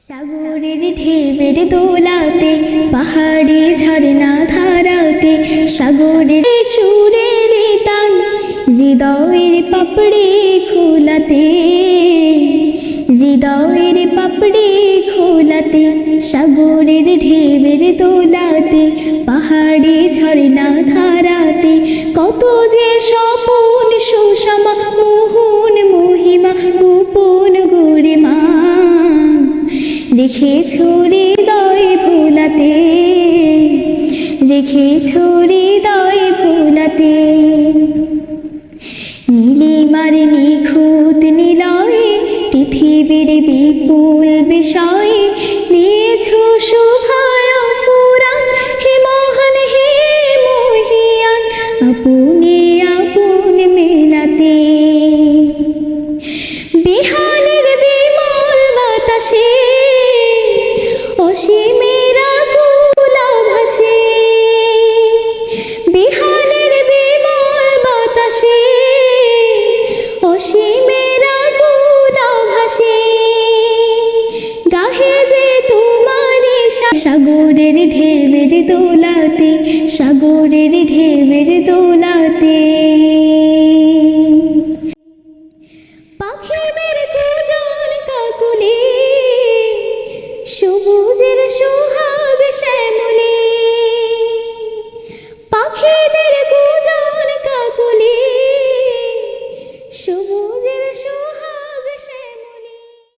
সাগরের ঢেউয়ের দোলাতে, পাহাড়ে ঝরনা ধারাতে, সাগরের সুরের তান হৃদয়ের পাপড়ি খোলাতে, হৃদয়ের পাপড়ি খোলাতে। সাগরের ঢেউয়ের দোলাতে, পাহাড়ে ঝরনা ধারাতে, কত যে স্বপন সুষমা মোহন মহিমা গোপন গরিমা রেখেছো হৃদয় ভোলাতে, রেখেছো হৃদয় ভোলাতে। নীলিমার নিখুঁত নিলয়ে পৃথিবীর বিপুল বিষয়ে দিয়েছো শোভায় ফুরান, হে মহান হে মহিয়ান আপনি আপন মেলাতে। বিহানের বিমল বাতাসে অসীমের আকুল ভাসে, বিহানের বিমল বাতাসে অসীমের আকুল ভাসে। গাহে যে তোমারি সাগরের ঢেউয়ের দোলাতে, সাগরের ঢেউয়ের দোলাতে।